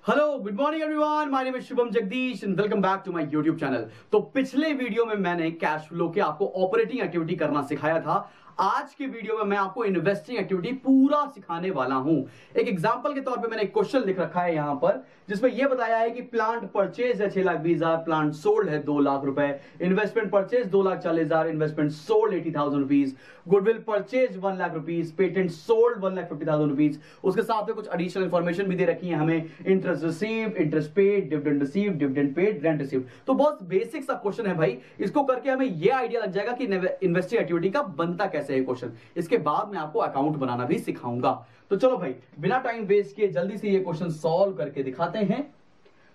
Hello good morning everyone, my name is Shubham Jagdish and welcome back to my YouTube channel. तो पिछले video में मैंने cash flow के आपको ऑपरेटिंग एक्टिविटी करना सिखाया था। आज के वीडियो में मैं आपको इन्वेस्टिंग एक्टिविटी पूरा सिखाने वाला हूं। एक एग्जांपल के तौर पे मैंने एक क्वेश्चन लिख रखा है यहां पर, जिसमें यह बताया है कि प्लांट परचेज है 6,20,000, प्लांट सोल्ड है 2 लाख रुपए, investment purchase 2,40,000, investment sold 80,000 rupees, goodwill purchase 1 lakh rupees, patent sold 1,50,000 rupees. उसके साथ में कुछ एडिशनल इंफॉर्मेशन भी दे रखी है हमें, interest received, interest paid, dividend received, dividend paid, rent received. तो बहुत बेसिक सा क्वेश्चन है भाई, इसको करके हमें यह आइडिया लग जाएगा कि इन्वेस्टिंग एक्टिविटी का बनता कैसे है क्वेश्चन। इसके बाद मैं आपको अकाउंट बनाना भी सिखाऊंगा। तो चलो भाई बिना टाइम वेस्ट किए जल्दी से ये क्वेश्चन सॉल्व करके दिखाते हैं।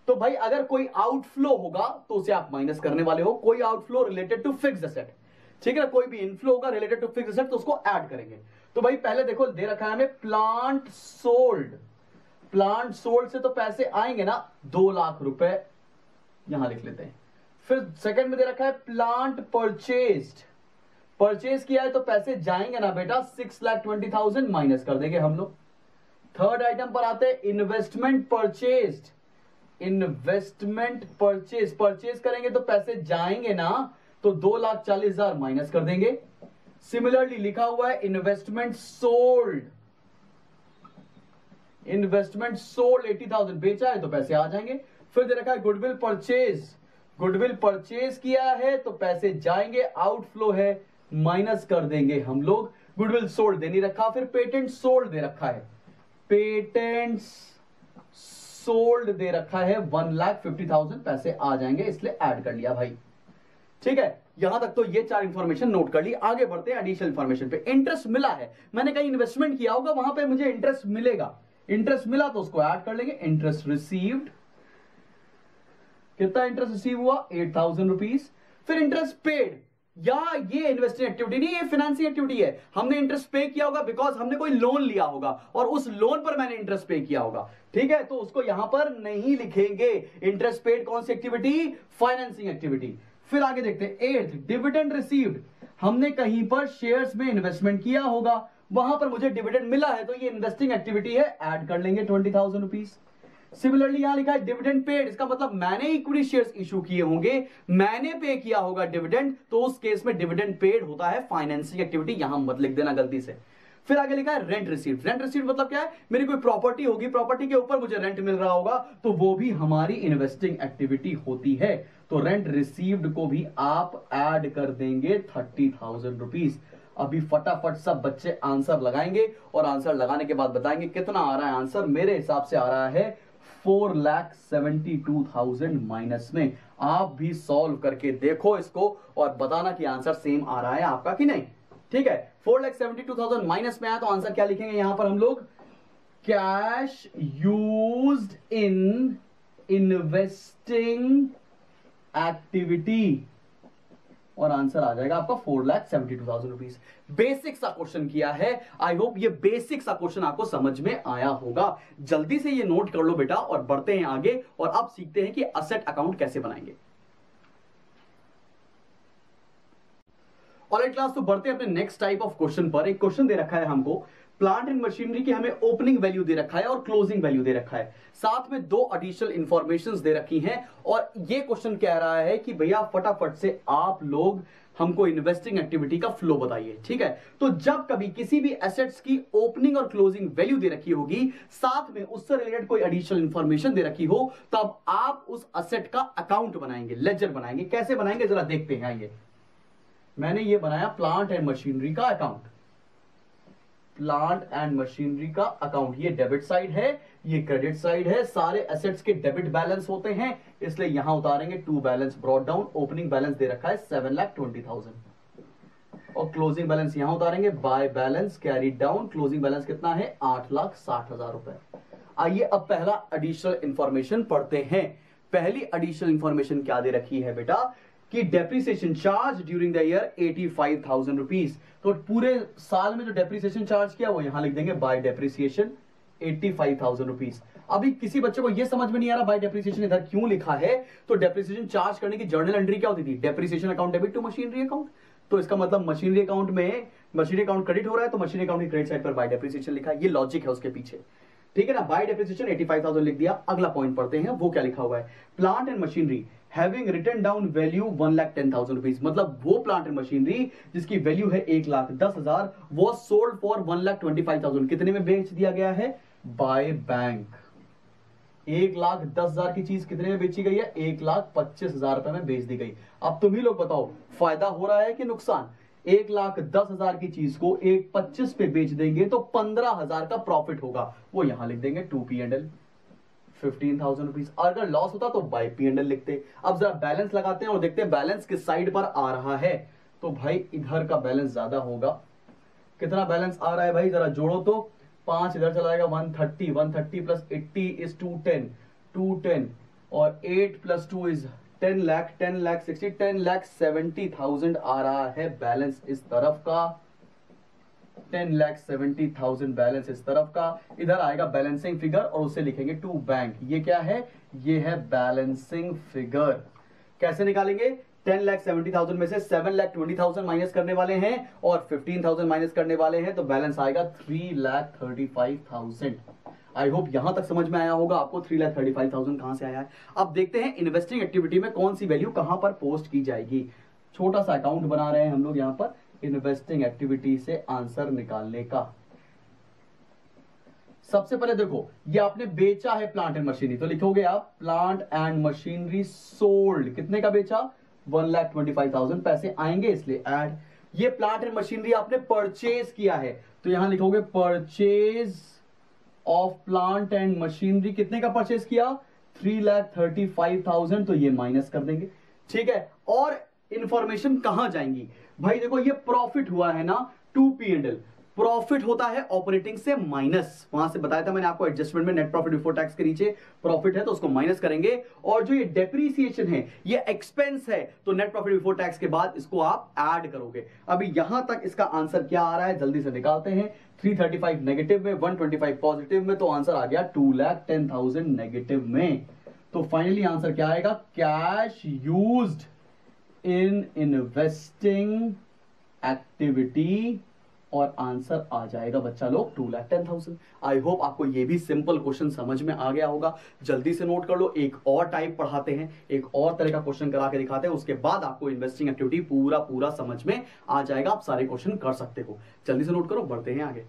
तो भाई अगर कोई आउटफ्लो होगा तो उसे आप माइनस करने वाले हो, कोई outflow related to fixed asset, ठीक है ना, कोई भी इनफ्लो होगा रिलेटेड टू फिक्स्ड एसेट तो उसको ऐड करेंगे। तो भाई पहले देखो दे रखा है हमें प्लांट सोल्ड, प्लांट सोल्ड से तो पैसे आएंगे ना 2 लाख रुपए, यहां लिख लेते हैं। फिर सेकंड में दे रखा है प्लांट परचेज्ड, परचेज किया है तो पैसे जाएंगे ना बेटा 6,20,000 माइनस कर देंगे हम लोग। थर्ड आइटम पर आते हैं investment purchased, investment purchase, purchase करेंगे तो पैसे जाएंगे ना तो 2,40,000 माइनस कर देंगे। सिमिलरली लिखा हुआ है इन्वेस्टमेंट सोल्ड, इन्वेस्टमेंट सोल्ड 80,000, बेचा है तो पैसे आ जाएंगे। फिर दे रखा है गुडविल परचेज, गुडविल परचेज किया है तो पैसे जाएंगे, आउटफ्लो है माइनस कर देंगे हम लोग। गुडविल सोल्ड दे नहीं रखा। फिर पेटेंट सोल्ड दे रखा है, पेटेंट सोल्ड दे रखा है 1,50,000, पैसे आ जाएंगे इसलिए ऐड कर लिया भाई। ठीक है, यहां तक तो ये 4 इंफॉर्मेशन नोट कर ली। आगे बढ़ते हैं एडिशनल इंफॉर्मेशन पे। इंटरेस्ट मिला है, मैंने कहीं इन्वेस्टमेंट किया होगा वहां पे मुझे इंटरेस्ट मिलेगा, इंटरेस्ट मिला तो उसको ऐड कर लेंगे। इंटरेस्ट रिसीव्ड, कितना इंटरेस्ट रिसीव हुआ 8,000 रुपीज। फिर इंटरेस्ट पेड, या ये इन्वेस्टिंग एक्टिविटी नहीं, ये फाइनेंसिंग एक्टिविटी है। हमने इंटरेस्ट पे किया होगा बिकॉज हमने कोई लोन लिया होगा और उस लोन पर मैंने इंटरेस्ट पे किया होगा, ठीक है, तो उसको यहां पर नहीं लिखेंगे। इंटरेस्ट पेड कौन सी एक्टिविटी, फाइनेंसिंग एक्टिविटी। फिर आगे देखते हैं एट्थ, डिविडेंड रिसीव्ड, हमने कहीं पर शेयर्स में इन्वेस्टमेंट किया होगा, वहां पर मुझे डिविडेंड मिला है तो ये इन्वेस्टिंग एक्टिविटी है, ऐड कर लेंगे 20,000 रुपीज। सिमिलरली यहां लिखा है डिविडेंड पेड, इसका मतलब मैंने इक्विटी शेयर्स इशू किए होंगे, मैंने पे किया होगा डिविडेंड, तो उस केस में डिविडेंड पेड होता है फाइनेंसिंग एक्टिविटी, यहां मत लिख देना गलती से। फिर आगे लिखा है रेंट रिसीव्ड, रेंट रिसीव्ड मतलब क्या है, मेरी कोई प्रॉपर्टी होगी, प्रॉपर्टी के ऊपर मुझे रेंट मिल रहा होगा तो वो भी हमारी इन्वेस्टिंग एक्टिविटी होती है, तो रेंट रिसीव्ड को भी आप ऐड कर देंगे 30,000 रुपीज। अभी फटाफट सब बच्चे आंसर लगाएंगे और आंसर लगाने के बाद बताएंगे कितना आ रहा है आंसर। मेरे हिसाब से आ रहा है 4,72,000 माइनस में। आप भी सॉल्व करके देखो इसको और बताना कि आंसर सेम आ रहा है आपका कि नहीं, ठीक है। 4,72,000 माइनस में आया तो आंसर क्या लिखेंगे यहां पर हम लोग, cash used in investing activity, और आंसर आ जाएगा आपका 4,72,000 रुपीज। बेसिक सा क्वेश्चन किया है, आई होप ये बेसिक सा क्वेश्चन आपको समझ में आया होगा। जल्दी से ये नोट कर लो बेटा और बढ़ते हैं आगे और अब सीखते हैं कि असेट अकाउंट कैसे बनाएंगे। ऑलराइट क्लास, तो बढ़ते हैं अपने नेक्स्ट टाइप ऑफ क्वेश्चन पर। एक क्वेश्चन दे रखा है हमको, प्लांट एंड मशीनरी की हमें ओपनिंग वैल्यू दे रखा है और क्लोजिंग वैल्यू दे रखा है, साथ में 2 एडिशनल इंफॉर्मेशंस दे रखी हैं। और ये क्वेश्चन कह रहा है कि भैया फटाफट से आप लोग हमको इन्वेस्टिंग एक्टिविटी का फ्लो बताइए, ठीक है। तो जब कभी किसी भी एसेट्स की ओपनिंग और क्लोजिंग वैल्यू दे रखी होगी, साथ में उससे रिलेटेड कोई एडिशनल इंफॉर्मेशन दे रखी हो, तब आप उस एसेट का अकाउंट बनाएंगे, लेजर बनाएंगे। कैसे बनाएंगे जरा देखते हैं। आइए, मैंने ये बनाया प्लांट एंड मशीनरी का अकाउंट, प्लांट एंड मशीनरी का अकाउंट। ये डेबिट साइड है, ये क्रेडिट साइड है, सारे एसेट्स के डेबिट बैलेंस होते हैं इसलिए यहां उतारेंगे to balance brought down. Opening balance दे रखा है 7,20,000 और क्लोजिंग बैलेंस यहां उतारेंगे by balance carry down. Closing balance कितना है 8,60,000 रुपए। आइए अब पहला एडिशनल इंफॉर्मेशन पढ़ते हैं। पहली एडिशनल इंफॉर्मेशन क्या दे रखी है बेटा कि depreciation charge during the year 85,000 rupees. तो पूरे साल में जो डेप्रिसिएशन चार्ज किया वो यहां लिख देंगे बाय डेप्रिसिएशन 85,000 रुपीज। अभी किसी बच्चे को यह समझ में नहीं आ रहा बाय डेप्रिसिएशन इधर क्यों लिखा है, तो डेप्रिसिएशन चार्ज करने की जर्नल एंट्री क्या होती थी, depreciation account debit to machinery account. तो इसका मतलब मशीनरी अकाउंट में मशीनरी अकाउंट क्रेडिट हो रहा है तो मशीनरी अकाउंट की क्रेडिट साइड पर बाय डेप्रिसिएशन लिखा है। ये लॉजिक है उसके पीछे, ठीक है ना। बाय डेप्रिसिएशन 85,000 लिख दिया। अगला पॉइंट पढ़ते हैं, वो क्या लिखा हुआ है, plant and machinery having written down value 1,10,000 rupees, मतलब वो प्लांट एंड मशीनरी जिसकी वैल्यू है 1,10,000 वो सोल्ड फॉर 1,25,000, कितने में बेच दिया गया है, बाय बैंक। 1,10,000 की चीज कितने में बेची गई है, 1,25,000 रुपए में बेच दी गई। अब तुम ही लोग बताओ फायदा हो रहा है कि नुकसान। 1,10,000 की चीज को 1,25 पे बेच देंगे तो 15,000 का प्रॉफिट होगा, वो यहां लिख देंगे 2P&L 15,000 रुपीज। अगर लॉस होता तो बाय P&L लिखते। अब जरा बैलेंस लगाते हैं और देखते हैं बैलेंस किस साइड पर आ रहा है। तो भाई इधर का बैलेंस ज्यादा होगा। कितना बैलेंस आ रहा है भाई, जरा जोड़ो तो। 5 इधर चला जाएगा, 130, 130 प्लस 80 इज 210, 210 और 8 प्लस 2 इज 10 लाख, 10 लाख 60, 10 लाख 70,000 आ रहा है बैलेंस इस तरफ का। 10,70,000 बैलेंस इस तरफ का। इधर आएगा बैलेंसिंग फिगर और उसे लिखेंगे टू बैंक। ये क्या है, ये है बैलेंसिंग फिगर। कैसे निकालेंगे, 10,70,000 में से 7,20,000 माइनस करने वाले हैं और 15,000 माइनस करने वाले हैं, तो बैलेंस आएगा 3,35,000। आई होप यहां तक समझ में आया होगा आपको 3,35,000 कहां से आया है। अब देखते हैं इन्वेस्टिंग एक्टिविटी में कौन सी वैल्यू कहां पर पोस्ट की जाएगी। छोटा सा अकाउंट बना रहे हैं हम लोग यहां पर इन्वेस्टिंग एक्टिविटी से आंसर निकालने का। सबसे पहले देखो, ये आपने बेचा है प्लांट एंड मशीनरी, तो लिखोगे आप प्लांट एंड मशीनरी सोल्ड, कितने का बेचा, 1,25,000। पैसे आएंगे इसलिए ऐड। ये प्लांट एंड मशीनरी आपने परचेज किया है, तो यहां लिखोगे purchase of plant and machinery, कितने का परचेज किया, 3,35,000, तो ये माइनस कर देंगे। ठीक है, और इंफॉर्मेशन कहां जाएंगी भाई, देखो ये प्रॉफिट हुआ है ना 2P&L, प्रॉफिट होता है ऑपरेटिंग से माइनस, वहां से बताया था मैंने आपको एडजस्टमेंट में नेट प्रॉफिट बिफोर टैक्स के नीचे प्रॉफिट है तो उसको माइनस करेंगे। और जो ये डेप्रीसिएशन है ये एक्सपेंस है, तो नेट प्रॉफिट बिफोर टैक्स के बाद इसको आप ऐड करोगे। अभी यहां तक इसका आंसर क्या आ रहा है जल्दी से निकालते हैं। 335 नेगेटिव में, 125 पॉजिटिव में, तो आंसर आ गया 2,10,000 नेगेटिव में। तो फाइनली आंसर क्या आएगा, cash used in investing activity, और आंसर आ जाएगा बच्चा लोग 2,10,000। आई होप आपको ये भी सिंपल क्वेश्चन समझ में आ गया होगा। जल्दी से नोट कर लो, एक और टाइप पढ़ाते हैं, एक और तरह का क्वेश्चन करा के दिखाते हैं, उसके बाद आपको इन्वेस्टिंग एक्टिविटी पूरा समझ में आ जाएगा, आप सारे क्वेश्चन कर सकते हो। जल्दी से नोट करो, बढ़ते हैं आगे।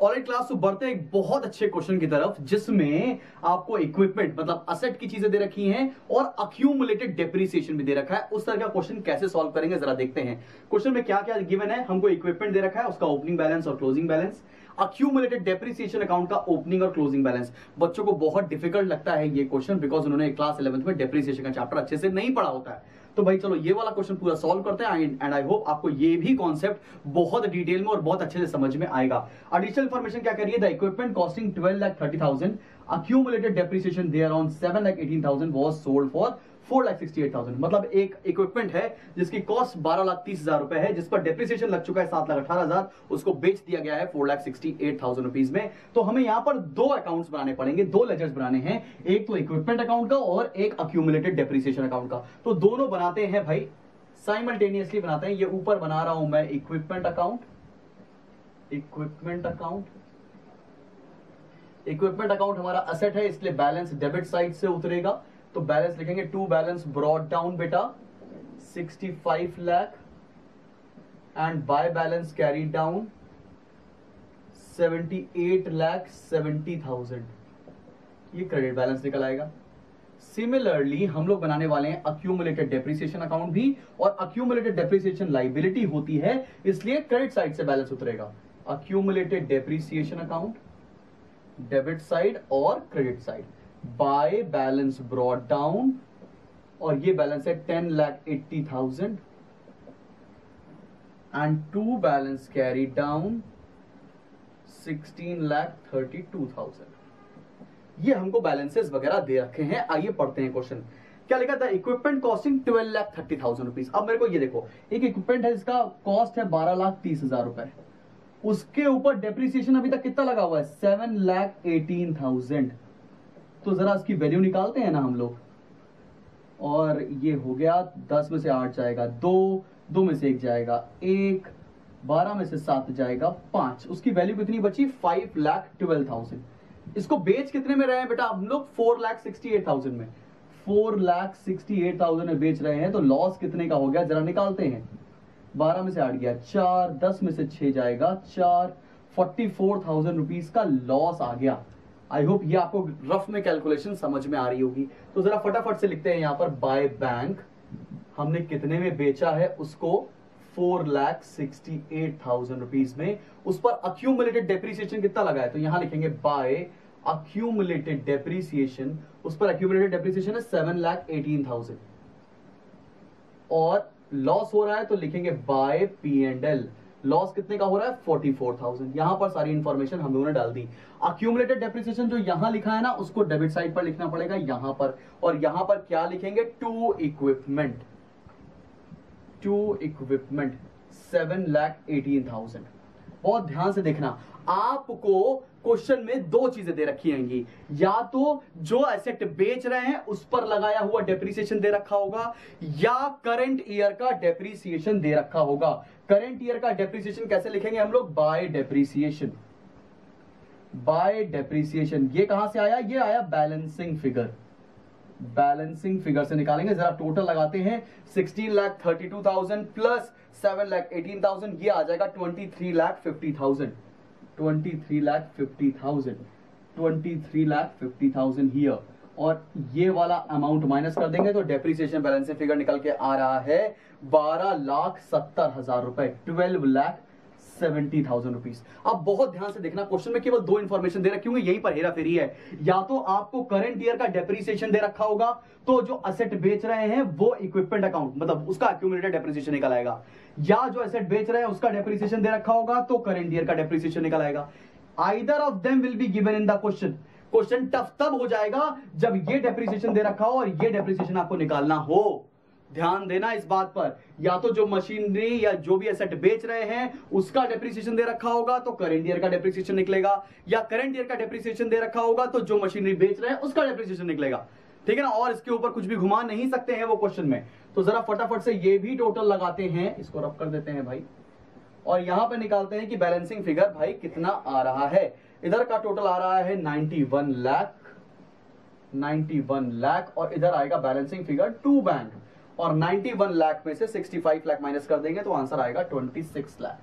ऑलराइट क्लास, तो बढ़ते हैं एक बहुत अच्छे क्वेश्चन की तरफ जिसमें आपको इक्विपमेंट मतलब असेट की चीजें दे रखी हैं और अक्यूमुलेटेड डेप्रिसिएशन भी दे रखा है। उस तरह का क्वेश्चन कैसे सॉल्व करेंगे जरा देखते हैं। क्वेश्चन में क्या क्या गिवन है, हमको इक्विपमेंट दे रखा है, उसका ओपनिंग बैलेंस और closing balance, accumulated depreciation account का ओपनिंग और क्लोजिंग बैलेंस। बच्चों को बहुत डिफिकल्ट लगता है ये क्वेश्चन बिकॉज उन्होंने क्लास 11th में डेप्रिसिएशन का चैप्टर अच्छे से नहीं पढ़ा होता है। तो भाई चलो ये वाला क्वेश्चन पूरा सॉल्व करते हैं एंड आई होप आपको ये भी कॉन्सेप्ट बहुत डिटेल में और बहुत अच्छे से समझ में आएगा। एडिशनल इंफॉर्मेशन क्या करिए, the equipment costing 12,30,000 accumulated depreciation thereon 7,18,000 was sold for 4,68,000। मतलब एक इक्विपमेंट है जिसकी कॉस्ट 12,30,000 रुपए है, जिस पर डेप्रिसिएशन लग चुका है 7,18,000, उसको बेच दिया गया है 4,68,000 रुपीज में। तो हमें यहां पर दो अकाउंट्स बनाने पड़ेंगे, दो लेजर्स बनाने हैं, एक तो इक्विपमेंट अकाउंट का और एक अक्यूमुलेटेड डेप्रिसिएशन अकाउंट का। तो दोनों बनाते हैं भाई, साइमल्टेनियसली बनाते हैं। ये ऊपर बना रहा हूं मैं इक्विपमेंट अकाउंट, इक्विपमेंट अकाउंट हमारा असेट है इसलिए बैलेंस डेबिट साइड से उतरेगा, तो बैलेंस लिखेंगे टू बैलेंस ब्रॉट डाउन बेटा 65 lakh and bye balance carry down 78,70,000। ये क्रेडिट बैलेंस निकल आएगा। सिमिलरली हम लोग बनाने वाले हैं अक्यूमुलेटेड डेप्रिसिएशन अकाउंट भी, और अक्यूमुलेटेड डेप्रिसिएशन लाइबिलिटी होती है इसलिए क्रेडिट साइड से बैलेंस उतरेगा। Accumulated depreciation account debit side और credit side, by balance brought down, और ये बैलेंस है 10,80,000 and to balance carry down 16,32,000। ये हमको बैलेंसेस वगैरह दे रखे हैं। आइए पढ़ते हैं क्वेश्चन। क्या लिखा था, इक्विपमेंट कॉस्टिंग 12,30,000 रुपीज। अब मेरे को ये देखो, एक इक्विपमेंट है जिसका कॉस्ट है 12,30,000 रुपए, उसके ऊपर डेप्रिसिएशन अभी तक कितना लगा हुआ है 7,18,000। तो जरा इसकी वैल्यू निकालते हैं ना हम लोग, और ये हो गया 10 में से 8 जाएगा 2, 2 में से 1 जाएगा 1, 12 में से 7 जाएगा 5, उसकी वैल्यू कितनी बची 5,12,000। इसको बेच कितने में रहे हैं बेटा हम लोग 4,68,000 में, 4,68,000 में बेच रहे हैं। तो लॉस कितने का हो गया जरा निकालते हैं। 12 में से 8 गया 4, 10 में से 6 जाएगा 4, 44,000 रुपीज का लॉस आ गया। आई होप ये आपको रफ में कैलकुलेशन समझ में आ रही होगी। तो जरा फटाफट से लिखते हैं यहां पर बाय बैंक हमने कितने में बेचा है उसको 4,68,000 रुपीज में। उस पर अक्यूमुलेटेड डेप्रिसिएशन कितना लगा है तो यहां लिखेंगे बाय अक्यूमुलेटेड डेप्रिसिएशन, उस पर अक्यूमुलेटेड डेप्रिसिएशन है 7,18,000 और लॉस हो रहा है तो लिखेंगे बाय P&L। लॉस कितने का हो रहा है 44,000। यहां पर सारी इंफॉर्मेशन हम लोगों ने डाल दी। अक्यूमुलेटेड डेप्रिसिएशन जो यहां लिखा है ना उसको डेबिट साइड पर लिखना पड़ेगा यहां पर, और यहां पर क्या लिखेंगे टू इक्विपमेंट 7,18,000। बहुत ध्यान से देखना, आपको क्वेश्चन में दो चीजें दे रखी रहेंगी, या तो जो एसेट बेच रहे हैं उस पर लगाया हुआ डेप्रिसिएशन दे रखा होगा या करंट ईयर का डेप्रिसिएशन दे रखा होगा। करंट ईयर का डेप्रिसिएशन कैसे लिखेंगे हम लोग बाय डेप्रिसिएशन। बाय डेप्रिसिएशन ये कहां से आया, ये आया बैलेंसिंग फिगर। बैलेंसिंग फिगर से निकालेंगे, जरा टोटल लगाते हैं 16,32,000 प्लस 7,18,000 ये आ जाएगा 23,50,000। 23,50,000 हियर, और ये वाला अमाउंट माइनस कर देंगे तो डेप्रिसिएशन बैलेंसिंग फिगर निकल के आ रहा है 12,70,000 रुपए, 12,70,000 रुपीज। अब बहुत ध्यान से देखना, क्वेश्चन में केवल दो इंफॉर्मेशन दे रखी होंगी, यहीं पर हेरा फेरी है। या तो आपको करंट ईयर का डेप्रिसिएशन दे रखा होगा तो जो एसेट बेच रहे हैं वो इक्विपमेंट अकाउंट मतलब उसका एक्यूमुलेटेड डेप्रिसिएशन निकल आएगा, या जो एसेट बेच रहे हैं उसका डेप्रिसिएशन दे रखा होगा तो करंट ईयर का डेप्रिसिएशन निकल आएगा। Either of them will be given in the question. Question tough तब हो जाएगा जब ये डेप्रिसिएशन दे रखा हो और ये डेप्रिसिएशन आपको निकालना हो। ध्यान देना इस बात पर, या तो जो मशीनरी या जो भी एसेट बेच रहे हैं उसका डेप्रिसिएशन दे रखा होगा तो करंट ईयर का डेप्रिसिएशन निकलेगा, या करंट ईयर का डेप्रिसिएशन दे रखा होगा तो जो मशीनरी बेच रहे हैं उसका डेप्रिसिएशन निकलेगा। ठीक है ना, और इसके ऊपर कुछ भी घुमा नहीं सकते हैं वो क्वेश्चन में। तो जरा फटाफट से ये भी टोटल लगाते हैं, इसको रफ कर देते हैं भाई, और यहां पे निकालते हैं कि बैलेंसिंग फिगर भाई कितना आ रहा है। इधर का टोटल आ रहा है 91 लाख और इधर आएगा बैलेंसिंग फिगर टू बैंक, और 91 लाख में से 65 लाख माइनस कर देंगे तो आंसर आएगा 26 लाख।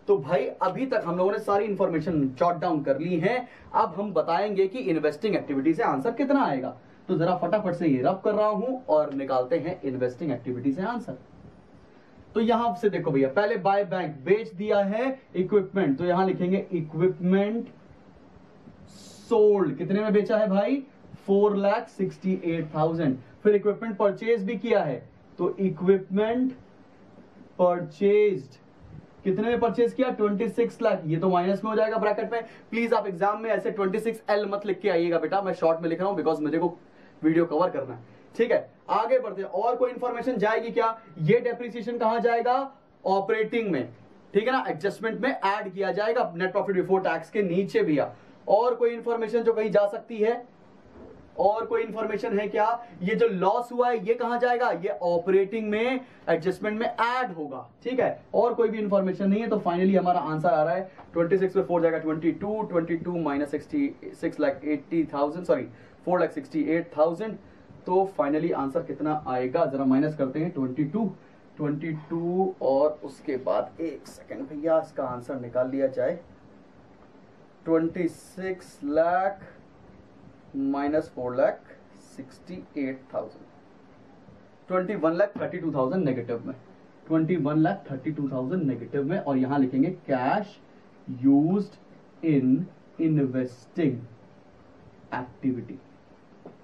तो भाई अभी तक हम लोगों ने सारी इंफॉर्मेशन जॉट डाउन कर ली है। अब हम बताएंगे कि इन्वेस्टिंग एक्टिविटी से आंसर कितना आएगा। तो जरा फटाफट से ये रब कर रहा हूं और निकालते हैं इन्वेस्टिंग एक्टिविटी से आंसर। तो यहां से देखो भैया, पहले बाय बैंक बेच दिया है इक्विपमेंट, तो यहां लिखेंगे इक्विपमेंट सोल्ड, कितने में बेचा है भाई 4,68,000। फिर इक्विपमेंट परचेज भी किया है, तो इक्विपमेंट परचेज्ड कितने में परचेज किया 26 लाख। ये तो माइनस में हो जाएगा ब्रैकेट में। प्लीज आप एग्जाम में ऐसे 26L मत लिख के आइएगा बेटा, मैं शॉर्ट में लिख रहा हूं बिकॉज मुझे को वीडियो कवर करना है। ठीक है, आगे बढ़ते हैं। और कोई इंफॉर्मेशन जाएगी क्या, ये डेप्रिसिएशन कहां जाएगा ऑपरेटिंग में, ठीक है ना, एडजस्टमेंट में ऐड किया जाएगा नेट प्रॉफिट बिफोर टैक्स के नीचे भी। और कोई इंफॉर्मेशन जो कहीं जा सकती है, और कोई इंफॉर्मेशन है क्या, ये जो लॉस हुआ है ये कहां जाएगा, ये ऑपरेटिंग में एडजस्टमेंट में ऐड होगा। ठीक है, और कोई भी इंफॉर्मेशन नहीं है। तो फाइनली हमारा आंसर आ रहा है 26 में 4 जाएगा 22 माइनस 6,80,000 सॉरी 4,68,000। तो फाइनली आंसर कितना आएगा, जरा माइनस करते हैं 22 और उसके बाद एक सेकेंड भैया इसका आंसर निकाल लिया जाए। 26 लाख माइनस 4,68,000, 21,32,000 नेगेटिव में, 21,32,000 नेगेटिव में। और यहां लिखेंगे cash used in investing activity.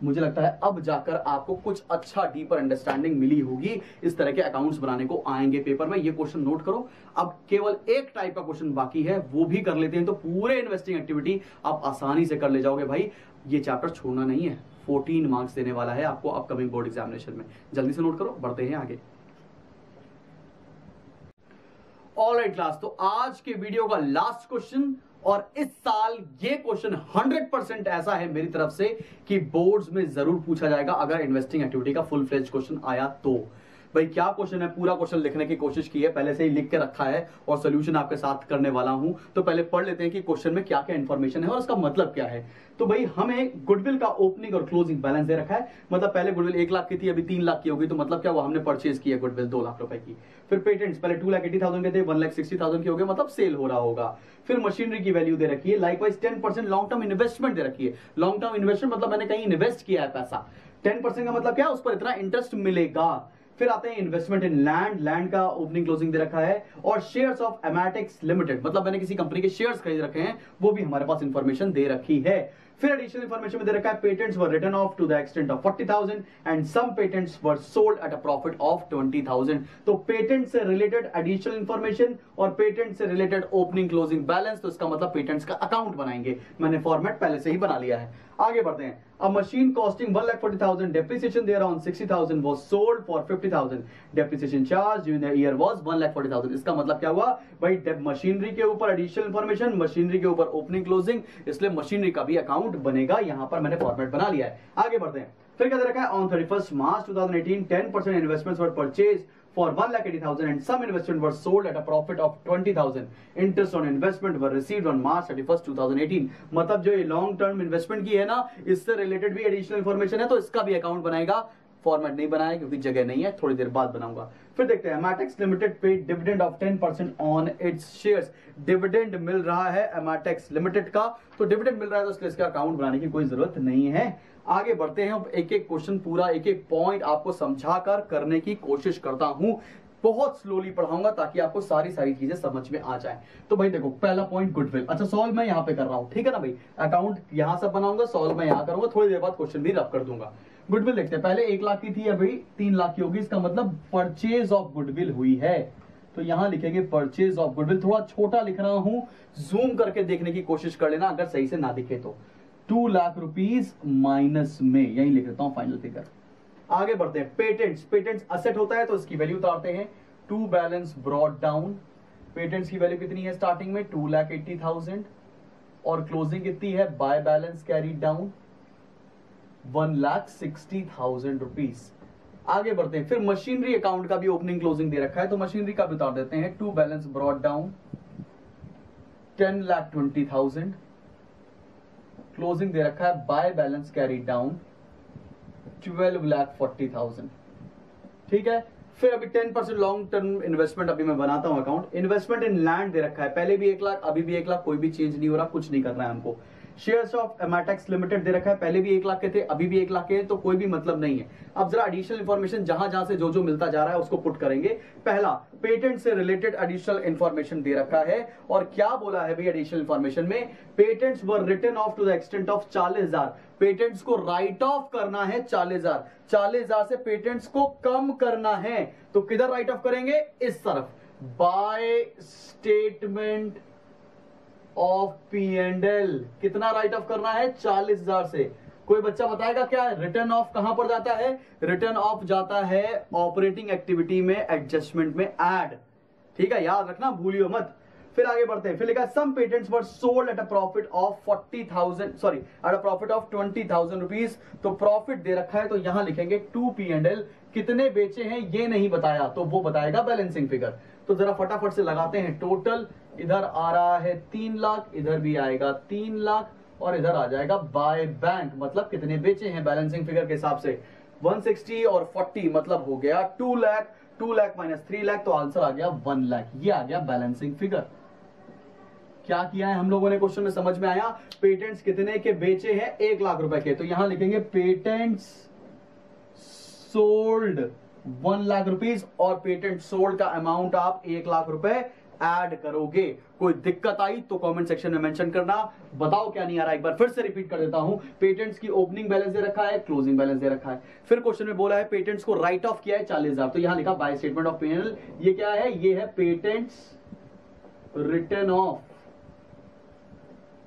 मुझे लगता है अब जाकर आपको कुछ अच्छा डीपर अंडरस्टैंडिंग मिली होगी। इस तरह के अकाउंट्स बनाने को आएंगे पेपर में, ये क्वेश्चन नोट करो। अब केवल एक टाइप का क्वेश्चन बाकी है, वो भी कर लेते हैं तो पूरे इन्वेस्टिंग एक्टिविटी आप आसानी से कर ले जाओगे भाई। ये चैप्टर छोड़ना नहीं है, 14 मार्क्स देने वाला है आपको अपकमिंग बोर्ड एग्जामिनेशन में। जल्दी से नोट करो, बढ़ते हैं आगे। ऑलराइट क्लास, तो आज के वीडियो का लास्ट क्वेश्चन, और इस साल ये क्वेश्चन 100% ऐसा है मेरी तरफ से कि बोर्ड्स में जरूर पूछा जाएगा अगर इन्वेस्टिंग एक्टिविटी का फुल फ्लेज क्वेश्चन आया तो। भाई क्या क्वेश्चन है, पूरा क्वेश्चन लिखने की कोशिश की है, पहले से ही लिख के रखा है और सोल्यूशन आपके साथ करने वाला हूं। तो पहले पढ़ लेते हैं कि क्वेश्चन में क्या क्या इंफॉर्मेशन है और उसका मतलब क्या है। तो भाई हमें गुडविल का ओपनिंग और क्लोजिंग बैलेंस दे रखा है, मतलब पहले गुडविल 1 लाख की थी, अभी 3 लाख की होगी, तो मतलब क्या हुआ, हमने परचेज किया गुडविल 2 लाख रुपए की। फिर पेटेंट्स पहले 2,80,000 के थे, 1,60,000 के हो गए, मतलब सेल हो रहा होगा। फिर मशीनरी की वैल्यू दे रखी है, लाइकवाइज 10% लॉन्ग टर्म इन्वेस्टमेंट दे रखी है। लॉन्ग टर्म इन्वेस्टमेंट मतलब मैंने कहीं इन्वेस्ट किया है पैसा, 10% का मतलब क्या, उस पर इतना इंटरेस्ट मिलेगा। फिर आते हैं इन्वेस्टमेंट इन लैंड, लैंड का ओपनिंग क्लोजिंग दे रखा है। और शेयर्स ऑफ एमेटिक्स लिमिटेड, मतलब मैंने किसी कंपनी के शेयर्स खरीद रखे हैं, वो भी हमारे पास इंफॉर्मेशन दे रखी है। फिर एडिशनल इंफॉर्मेशन में दे रखा है patents were written off to the extent of 40,000 and some patents were sold at a profit of 20,000। तो पेटेंट से रिलेटेड एडिशनल इंफॉर्मेशन और पेटेंट से रिलेटेड ओपनिंग क्लोजिंग बैलेंस, तो इसका मतलब पेटेंट्स का अकाउंट बनाएंगे। मैंने फॉर्मेट पहले से ही बना लिया है। आगे बढ़ते हैं। A machine costing 1,40,000 depreciation thereon 60,000 was sold for 50,000. Depreciation charge during the year was 1,40,000. इसका मतलब क्या हुआ भाई, मशीनरी के ऊपर एडिशनल इंफॉर्मेशन, मशीनरी के ऊपर ओपनिंग क्लोजिंग, इसलिए मशीनरी का भी अकाउंट बनेगा। यहां पर मैंने फॉर्मेट बना लिया है। आगे बढ़ते हैं। फिर क्या दे रखा है, on 31st March 2018 10% investments were purchase for 1,80,000 and some investment were sold at a profit of 20,000. Interest on investment were received on March 31st 2018. मतलब जो ये लॉन्ग टर्म इन्वेस्टमेंट की है ना, इससे रिलेटेड भी एडिशनल इंफॉर्मेशन है, तो इसका भी अकाउंट बनाएगा। फॉर्मेट नहीं बनाया क्योंकि जगह नहीं है, थोड़ी देर बाद बनाऊंगा। फिर देखते हैं, Ametex limited paid dividend of 10% on its shares. Dividend मिल रहा है एमेटेक्स लिमिटेड का, तो डिविडेंड मिल रहा है तो इसलिए इसका अकाउंट बनाने की कोई जरूरत नहीं है। आगे बढ़ते हैं। अब एक एक क्वेश्चन पूरा एक एक पॉइंट आपको समझाकर करने की कोशिश करता हूं। बहुत स्लोली पढ़ाऊंगा ताकि आपको सारी चीजें समझ में आ जाए। तो भाई देखो, पहला पॉइंट गुडविल। अच्छा, सॉल्व मैं यहां पे कर रहा हूं, ठीक है ना भाई। अकाउंट यहां से बनाऊंगा, सॉल्व मैं यहां करूंगा, थोड़ी देर बाद क्वेश्चन भी रब कर दूंगा। गुडविल देखते हैं, पहले 1 लाख की थी, अभी 3 लाख की होगी। इसका मतलब परचेज ऑफ गुडविल हुई है, तो यहां लिखेंगे परचेज ऑफ गुडविल। थोड़ा छोटा लिख रहा हूं, जूम करके देखने की कोशिश कर लेना अगर सही से ना दिखे तो। 2 लाख रुपीस माइनस में, यही लिख देता हूं फाइनल फिगर। आगे बढ़ते हैं। पेटेंट्स, पेटेंट्स असेट होता है तो इसकी वैल्यू उतारते हैं। To balance brought down. Patents की वैल्यू कितनी है स्टार्टिंग में, 2,80,000 और क्लोजिंग कितनी है, by balance carry down 1,60,000 rupees. आगे बढ़ते हैं। फिर मशीनरी अकाउंट का भी ओपनिंग क्लोजिंग दे रखा है, तो मशीनरी का भी उतार देते हैं। To balance brought down 10,20,000, closing दे रखा है बाय बैलेंस कैरी डाउन 12,40,000। ठीक है। फिर अभी 10% लॉन्ग टर्म इन्वेस्टमेंट अभी मैं बनाता हूं अकाउंट। इन्वेस्टमेंट इन लैंड दे रखा है, पहले भी 1 लाख, अभी भी 1 लाख, कोई भी चेंज नहीं हो रहा, कुछ नहीं करना है हमको। शेयर्स ऑफ एमेटेक्स लिमिटेड दे रखा है, पहले भी 1 लाख के थे, अभी भी 1 लाख के हैं, तो कोई भी मतलब नहीं है। अब जरा एडिशनल इंफॉर्मेशन जहां जहां से जो जो मिलता जा रहा है उसको पुट करेंगे। पहला, पेटेंट से रिलेटेड एडिशनल इंफॉर्मेशन दे रखा है, और क्या बोला है भाई एडिशनल इंफॉर्मेशन में, patents were written off to the extent of 40,000। Patents को राइट ऑफ करना है 40,000, 40,000 से पेटेंट्स को कम करना है, तो किधर राइट ऑफ करेंगे, इस तरफ, बाय स्टेटमेंट ऑफ P&L। कितना राइट ऑफ करना है, 40,000 से। कोई बच्चा बताएगा क्या रिटर्न ऑफ कहां पर जाता है, रिटर्न ऑफ जाता है ऑपरेटिंग एक्टिविटी में, एडजस्टमेंट में ऐड, ठीक है, याद रखना, भूलियो मत। फिर आगे बढ़ते हैं। फिर लिखा some patents were sold at a profit of 40,000, sorry at a profit of 20,000 rupees. तो प्रॉफिट दे रखा है, तो यहां लिखेंगे टू P&L। कितने बेचे हैं ये नहीं बताया, तो वो बताएगा बैलेंसिंग फिगर। तो जरा फटाफट से लगाते हैं टोटल। इधर आ रहा है 3 लाख, इधर भी आएगा 3 लाख, और इधर आ जाएगा बाय बैंक, मतलब कितने बेचे हैं बैलेंसिंग फिगर के हिसाब से। 160 और 40 मतलब हो गया 2 लाख, 2 लाख माइनस 3 लाख, तो आंसर आ गया 1 लाख। ये आ गया बैलेंसिंग फिगर। क्या किया है हम लोगों ने क्वेश्चन में, समझ में आया। पेटेंट्स कितने के बेचे हैं, 1 लाख रुपए के, तो यहां लिखेंगे पेटेंट्स सोल्ड 1 लाख रुपीस, और पेटेंट सोल्ड का अमाउंट आप 1 लाख रुपए ऐड करोगे। कोई दिक्कत आई तो कमेंट सेक्शन में मेंशन करना, बताओ क्या नहीं आ रहा। एक बार फिर से रिपीट कर देता हूं। पेटेंट्स की ओपनिंग बैलेंस दे रखा है, क्लोजिंग बैलेंस दे रखा है। फिर क्वेश्चन में बोला है पेटेंट्स को राइट ऑफ किया है 40,000, तो यहां लिखा बाय स्टेटमेंट ऑफ P&L। ये क्या है, ये है पेटेंट्स रिटर्न ऑफ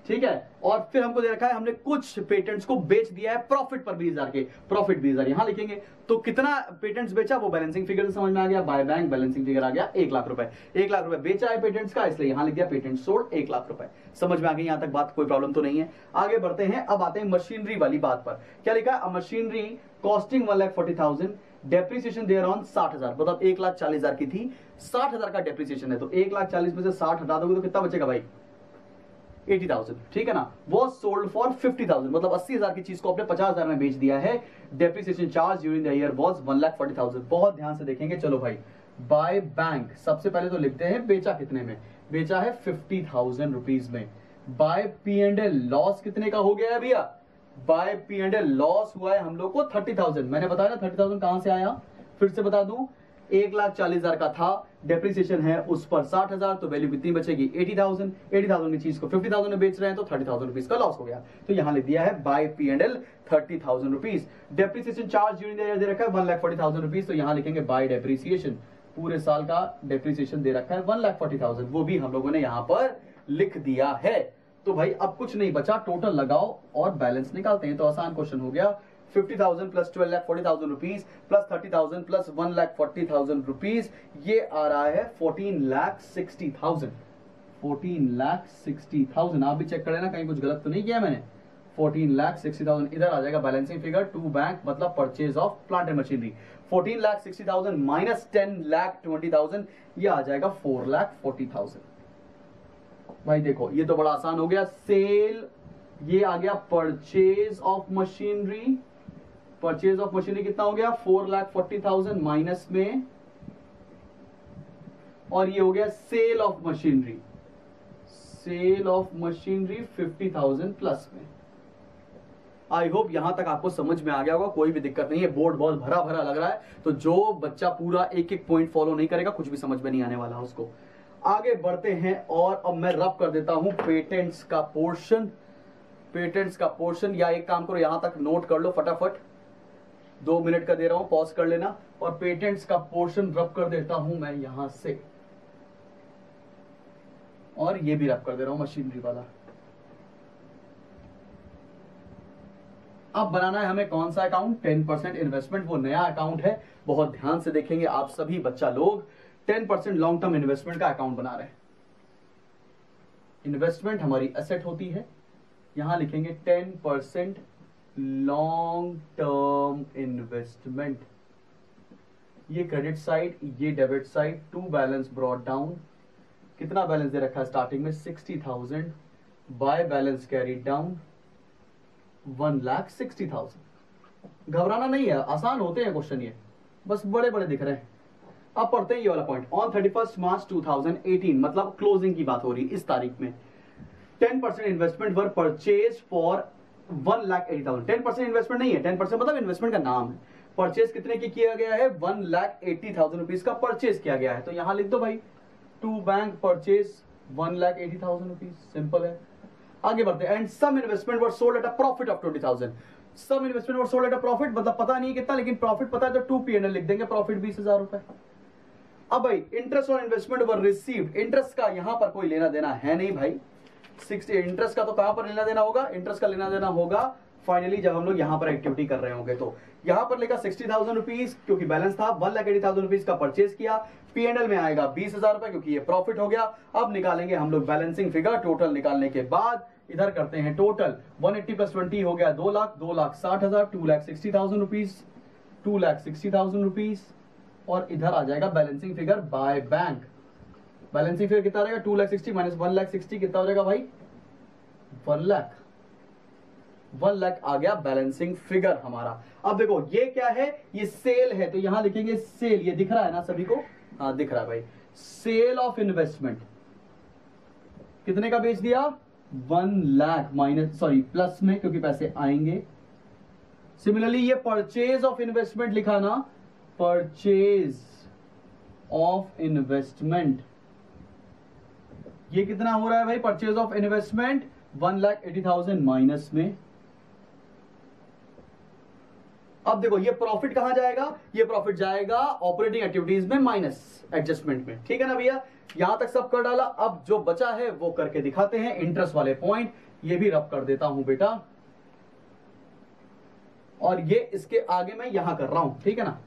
ठीक है। और फिर हमको दे रखा है हमने कुछ पेटेंट्स को बेच दिया है प्रॉफिट पर 20,000 के, प्रॉफिट 20,000 यहां लिखेंगे। तो कितना पेटेंट्स बेचा वो बैलेंसिंग फिगर से समझ में आ गया, बाय बैंक बैलेंसिंग फिगर आ गया 1 लाख रुपए। 1 लाख रुपए बेचा है पेटेंट्स का, इसलिए यहां लिख दिया पेटेंट सोल्ड 1 लाख रुपए। समझ में आ गई यहां तक बात, कोई प्रॉब्लम तो नहीं है। आगे बढ़ते हैं, अब आते हैं मशीनरी वाली बात पर। क्या लिखा है, machinery costing 1,40,000, depreciation thereon 60,000, मतलब 1,40,000 की थी, 60,000 का डेप्रिसिएशन है, तो 1,40,000 में से 60 हटा दोगे तो कितना बचेगा भाई, 80,000, ठीक है ना। वो सोल्ड फॉर 50,000, मतलब 80,000 की चीज को आपने 50,000 में बेच दिया है। Depreciation charge during the year was 1,40,000। बहुत ध्यान से देखेंगे, चलो भाई बाय बैंक सबसे पहले तो लिखते हैं बेचा कितने में, बेचा है 50,000 रुपीज में। बाय P&L लॉस कितने का हो गया है भैया, बाय P&L लॉस हुआ है हम लोग को 30,000। मैंने बताया ना 30,000 कहां से आया, फिर से बता दूं, 1,40,000 का था, डेप्रिसिएशन है उस पर 60,000, तो वैल्यू कितनी बचेगी 80,000। 80,000 की चीज को 50,000 में बेच रहे हैं तो 30,000 रुपीज का लॉस हो गया। तो यहां लिख दिया है by P&L 30,000 rupees. Depreciation charge during the year दे रखा है 1,40,000 रुपीज, तो यहां लिखेंगे बाय डेप्रिसिएशन, पूरे साल का डेप्रिसिएशन दे रखा है 1,40,000, वो भी हम लोगों ने यहां पर लिख दिया है। तो भाई अब कुछ नहीं बचा, टोटल लगाओ और बैलेंस निकालते हैं। तो आसान क्वेश्चन हो गया, 50,000 plus 12,40,000 rupees plus 30,000 plus 1,40,000 rupees, ये आ रहा है 14,60,000। 14,60,000, आप भी चेक कर लेना कहीं कुछ गलत तो नहीं किया मैंने। 14,60,000 इधर आ जाएगा बैलेंसिंग फिगर टू बैंक, मतलब purchase of plant and machinery. 14,60,000 minus 10,20,000, ये आ जाएगा 4,40,000। भाई देखो ये तो बड़ा आसान हो गया। सेल, ये आ गया purchase of machinery, purchase of machinery कितना हो गया 4,40,000 माइनस में, और ये हो गया sale of machinery, sale of machinery 50,000 plus में। आई होप यहां तक आपको समझ में आ गया होगा, कोई भी दिक्कत नहीं है। बोर्ड बहुत भरा भरा लग रहा है, तो जो बच्चा पूरा एक एक पॉइंट फॉलो नहीं करेगा कुछ भी समझ में नहीं आने वाला उसको। आगे बढ़ते हैं, और अब मैं रब कर देता हूं पेटेंट्स का पोर्शन, पेटेंट्स का पोर्शन, या एक काम करो यहां तक नोट कर लो फटाफट, 2 मिनट का दे रहा हूं, पॉज कर लेना, और पेटेंट्स का पोर्शन रब कर देता हूं मैं यहां से, और ये भी रब कर दे रहा हूं मशीनरी वाला। अब बनाना है हमें कौन सा अकाउंट, 10% इन्वेस्टमेंट, वो नया अकाउंट है। बहुत ध्यान से देखेंगे आप सभी बच्चा लोग, 10% लॉन्ग टर्म इन्वेस्टमेंट का अकाउंट बना रहे हैं। इन्वेस्टमेंट हमारी एसेट होती है, यहां लिखेंगे 10% लॉन्ग टर्म इन्वेस्टमेंट। ये क्रेडिट साइड, ये debit side, to balance brought down. कितना बैलेंस दे रखा है स्टार्टिंग में 60,000, बाय बैलेंस कैरीड डाउन 1,60,000। घबराना नहीं है, आसान होते हैं क्वेश्चन ये, बस बड़े बड़े दिख रहे हैं। अब पढ़ते हैं ये वाला पॉइंट। ऑन 31 मार्च 2018, मतलब क्लोजिंग की बात हो रही है इस तारीख में, 10% investment were purchase for 1,80,000। 10% investment नहीं है, 10% मतलब इन्वेस्टमेंट का नाम है। परचेज कितने की किया गया है, 1,80,000 रुपीज का परचेज किया गया है। तो यहां लिख दो भाई to bank purchase 1,80,000 rupees, simple है। आगे बढ़ते हैं, and some investment were sold at a profit of 20,000। Some investment were sold at a profit, मतलब पता नहीं कितना, लेकिन प्रॉफिट पता है तो टू P&L लिख देंगे, प्रॉफिट 20,000 रुपए। अब भाई interest on investment were received, interest का यहां पर कोई लेना देना है नहीं भाई। 60 इंटरेस्ट का तो कहां पर लेना देना होगा, इंटरेस्ट का लेना देना होगा फाइनली जब हम लोग यहां पर एक्टिविटी कर रहे होंगे। तो यहां पर लेगा 60,000 रुपीज, क्योंकि बैलेंस था, 1,80,000 रुपीज का परचेज किया। P&L में आएगा 20,000 रुपए, क्योंकि ये प्रॉफिट हो गया। अब निकालेंगे हम लोग बैलेंसिंग फिगर, टोटल निकालने के बाद इधर करते हैं टोटल, 180 प्लस 20 हो गया 2 लाख, 2,60,000, 2,60,000 रुपीज, 2,60,000 रुपीज, और इधर आ जाएगा balancing figure by bank. Balancing figure कितना रहेगा, 2,60,000 माइनस 1,60,000 कितना हो जाएगा भाई, 1 लाख। 1 लाख आ गया बैलेंसिंग फिगर हमारा। अब देखो ये क्या है, ये सेल है, तो यहां लिखेंगे सेल, ये दिख रहा है ना सभी को, हाँ दिख रहा है भाई। सेल ऑफ इन्वेस्टमेंट कितने का बेच दिया, 1 लाख माइनस सॉरी प्लस में, क्योंकि पैसे आएंगे। सिमिलरली ये परचेज ऑफ इन्वेस्टमेंट लिखा ना, परचेज ऑफ इन्वेस्टमेंट, ये कितना हो रहा है भाई, परचेज ऑफ इन्वेस्टमेंट 1,80,000 माइनस में। अब देखो ये प्रॉफिट कहां जाएगा, ये प्रॉफिट जाएगा ऑपरेटिंग एक्टिविटीज में माइनस एडजस्टमेंट में, ठीक है ना भैया। यहां तक सब कर डाला। अब जो बचा है वो करके दिखाते हैं, इंटरेस्ट वाले पॉइंट। ये भी रब कर देता हूं बेटा, और ये इसके आगे मैं यहां कर रहा हूं, ठीक है ना।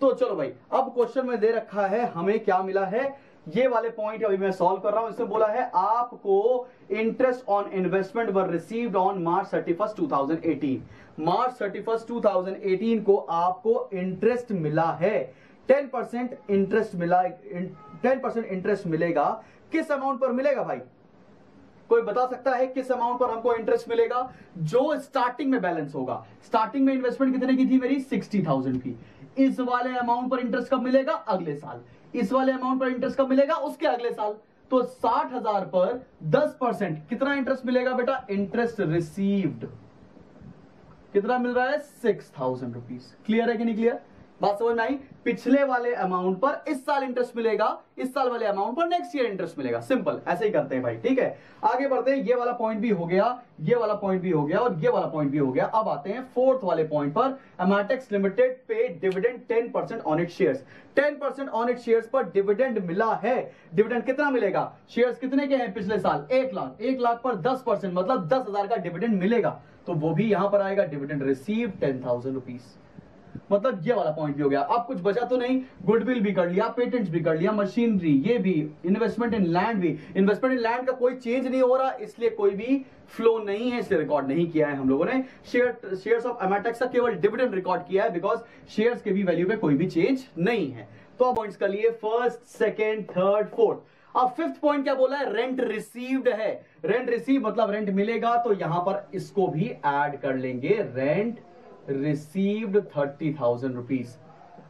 तो चलो भाई, अब क्वेश्चन में दे रखा है हमें क्या मिला है, ये वाले पॉइंट अभी मैं सॉल्व कर रहा हूं। इसमें बोला है आपको interest on investment were received on March 31 2018। मार्च 31 2018 को आपको इंटरेस्ट मिला है, 10% इंटरेस्ट मिला, 10% इंटरेस्ट मिलेगा। किस अमाउंट पर मिलेगा भाई, कोई बता सकता है किस अमाउंट पर हमको इंटरेस्ट मिलेगा? जो स्टार्टिंग में बैलेंस होगा। स्टार्टिंग में इन्वेस्टमेंट कितने की थी मेरी? 60,000 की। इस वाले अमाउंट पर इंटरेस्ट कब मिलेगा? अगले साल। इस वाले अमाउंट पर इंटरेस्ट कब मिलेगा? उसके अगले साल। तो 60,000 पर 10% कितना इंटरेस्ट मिलेगा बेटा? इंटरेस्ट रिसीव्ड कितना मिल रहा है? 6,000 रुपीज। क्लियर है कि नहीं क्लियर? बात समझ में आई? पिछले वाले अमाउंट पर इस साल इंटरेस्ट मिलेगा, इस साल वाले अमाउंट पर नेक्स्ट ईयर इंटरेस्ट मिलेगा। सिंपल, ऐसे ही करते हैं भाई, ठीक है। आगे बढ़ते हैं, ये वाला पॉइंट भी हो गया, ये वाला पॉइंट भी हो गया, और ये वाला पॉइंट भी हो गया। अब आते हैं फोर्थ वाले पॉइंट पर। एमाटेक्स लिमिटेड पे dividend 10% on it shares. 10% on it shares पर डिविडेंड मिला है। डिविडेंड कितना मिलेगा? शेयर्स कितने के हैं पिछले साल? 1 लाख। 1 लाख पर 10% मतलब 10,000 का डिविडेंड मिलेगा, तो वो भी यहां पर आएगा। Dividend receive 10,000 rupees. मतलब ये वाला पॉइंट भी हो गया। अब कुछ बचा तो नहीं, गुडविल भी कर लिया, पेटेंट्स भी कर लिया, मशीनरी, ये भी, इन्वेस्टमेंट इन लैंड भी। इन्वेस्टमेंट इन लैंड का कोई चेंज नहीं हो रहा, इसलिए कोई भी फ्लो नहीं है, इसलिए रिकॉर्ड नहीं किया है हम लोगों ने। शेयर्स ऑफ एमाटेक्स का केवल डिविडेंड रिकॉर्ड किया है, बिकॉज शेयर्स के भी वैल्यू में कोई भी चेंज नहीं है। तो अब पॉइंट्स कर लिए, फर्स्ट, सेकेंड, थर्ड, फोर्थ। अब फिफ्थ पॉइंट क्या बोला है? रेंट रिसीव्ड है। रेंट रिसीव मतलब रेंट मिलेगा, तो यहां पर इसको भी ऐड कर लेंगे। Rent received 30,000 rupees.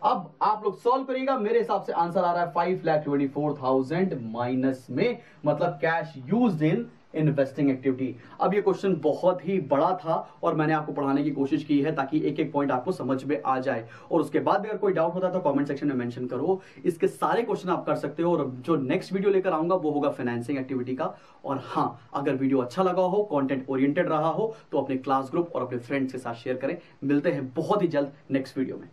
अब आप लोग सॉल्व करिएगा, मेरे हिसाब से आंसर आ रहा है 5,24,000 माइनस में, मतलब cash used in investing activity. अब ये क्वेश्चन बहुत ही बड़ा था और मैंने आपको पढ़ाने की कोशिश की है ताकि एक एक पॉइंट आपको समझ में आ जाए, और उसके बाद भी अगर कोई डाउट होता है तो कमेंट सेक्शन में मेंशन करो। इसके सारे क्वेश्चन आप कर सकते हो, और जो नेक्स्ट वीडियो लेकर आऊंगा वो होगा फाइनेंसिंग एक्टिविटी का। और हाँ, अगर वीडियो अच्छा लगा हो, कंटेंट ओरिएंटेड रहा हो, तो अपने क्लास ग्रुप और अपने फ्रेंड्स के साथ शेयर करें। मिलते हैं बहुत ही जल्द नेक्स्ट वीडियो में।